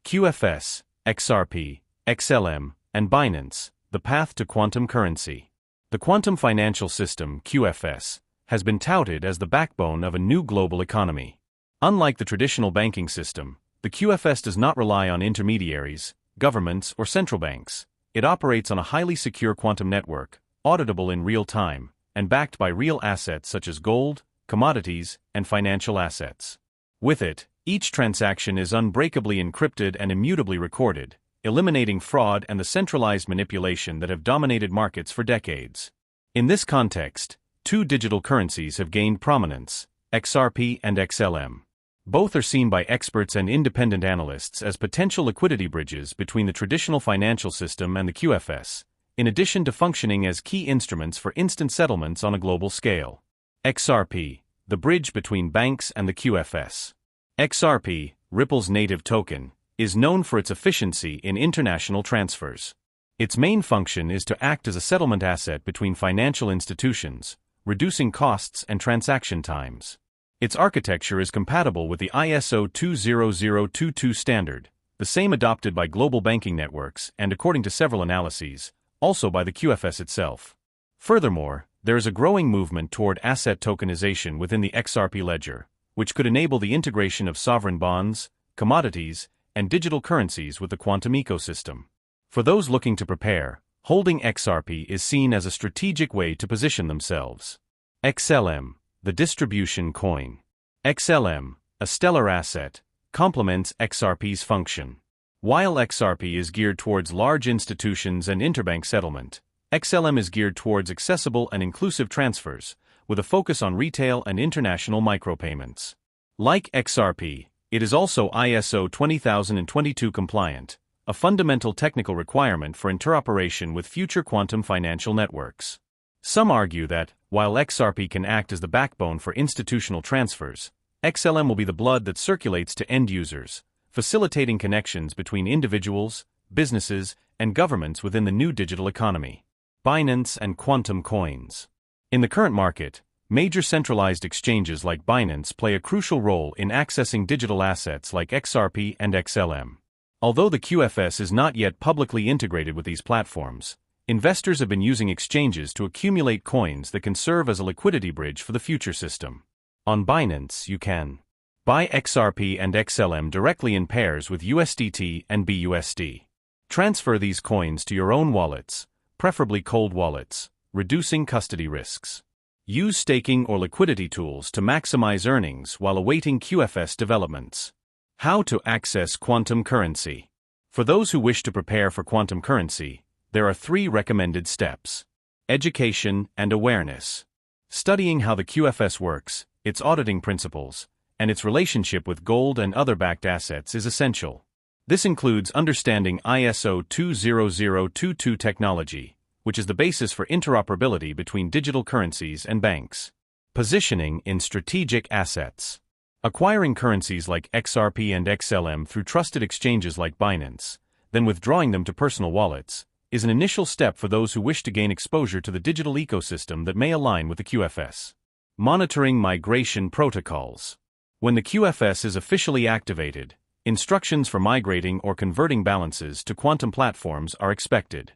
QFS, XRP, XLM, and Binance, the path to quantum currency. The quantum financial system, QFS, has been touted as the backbone of a new global economy. Unlike the traditional banking system, the QFS does not rely on intermediaries, governments, or central banks. It operates on a highly secure quantum network, auditable in real time, and backed by real assets such as gold, commodities, and financial assets. With it, each transaction is unbreakably encrypted and immutably recorded, eliminating fraud and the centralized manipulation that have dominated markets for decades. In this context, two digital currencies have gained prominence, XRP and XLM. Both are seen by experts and independent analysts as potential liquidity bridges between the traditional financial system and the QFS, in addition to functioning as key instruments for instant settlements on a global scale. XRP, the bridge between banks and the QFS. XRP, Ripple's native token, is known for its efficiency in international transfers. Its main function is to act as a settlement asset between financial institutions, reducing costs and transaction times. Its architecture is compatible with the ISO 20022 standard, the same adopted by global banking networks and, according to several analyses, also by the QFS itself. Furthermore, there is a growing movement toward asset tokenization within the XRP ledger, which could enable the integration of sovereign bonds, commodities, and digital currencies with the quantum ecosystem. For those looking to prepare, holding XRP is seen as a strategic way to position themselves. XLM, the distribution coin. XLM, a stellar asset, complements XRP's function. While XRP is geared towards large institutions and interbank settlement, XLM is geared towards accessible and inclusive transfers, with a focus on retail and international micropayments. Like XRP, it is also ISO 20022 compliant, a fundamental technical requirement for interoperation with future quantum financial networks. Some argue that, while XRP can act as the backbone for institutional transfers, XLM will be the blood that circulates to end users, facilitating connections between individuals, businesses, and governments within the new digital economy. Binance and quantum coins. In the current market, major centralized exchanges like Binance play a crucial role in accessing digital assets like XRP and XLM. Although the QFS is not yet publicly integrated with these platforms, investors have been using exchanges to accumulate coins that can serve as a liquidity bridge for the future system. On Binance, you can buy XRP and XLM directly in pairs with USDT and BUSD. Transfer these coins to your own wallets, preferably cold wallets, reducing custody risks. Use staking or liquidity tools to maximize earnings while awaiting QFS developments. How to access quantum currency. For those who wish to prepare for quantum currency, there are 3 recommended steps. Education and awareness. Studying how the QFS works, its auditing principles, and its relationship with gold and other backed assets is essential. This includes understanding ISO 20022 technology, which is the basis for interoperability between digital currencies and banks. Positioning in strategic assets. Acquiring currencies like XRP and XLM through trusted exchanges like Binance, then withdrawing them to personal wallets, is an initial step for those who wish to gain exposure to the digital ecosystem that may align with the QFS. Monitoring migration protocols. When the QFS is officially activated, instructions for migrating or converting balances to quantum platforms are expected.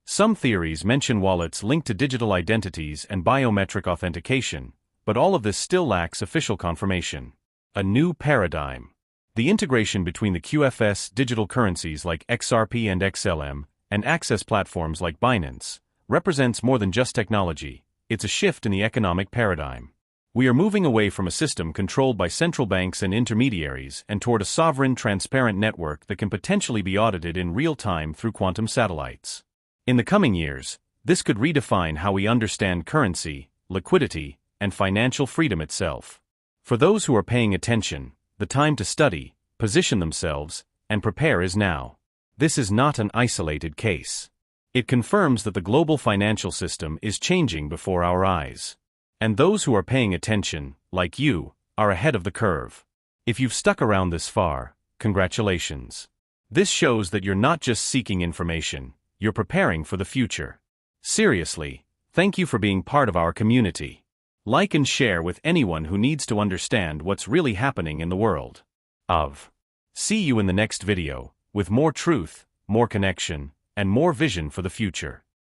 Some theories mention wallets linked to digital identities and biometric authentication, but all of this still lacks official confirmation. A new paradigm. The integration between the QFS digital currencies like XRP and XLM and access platforms like Binance represents more than just technology, it's a shift in the economic paradigm. We are moving away from a system controlled by central banks and intermediaries and toward a sovereign, transparent network that can potentially be audited in real time through quantum satellites. In the coming years, this could redefine how we understand currency, liquidity, and financial freedom itself. For those who are paying attention, the time to study, position themselves, and prepare is now. This is not an isolated case. It confirms that the global financial system is changing before our eyes. And those who are paying attention, like you, are ahead of the curve. If you've stuck around this far, congratulations. This shows that you're not just seeking information, you're preparing for the future. Seriously, thank you for being part of our community. Like and share with anyone who needs to understand what's really happening in the world. See you in the next video, with more truth, more connection, and more vision for the future.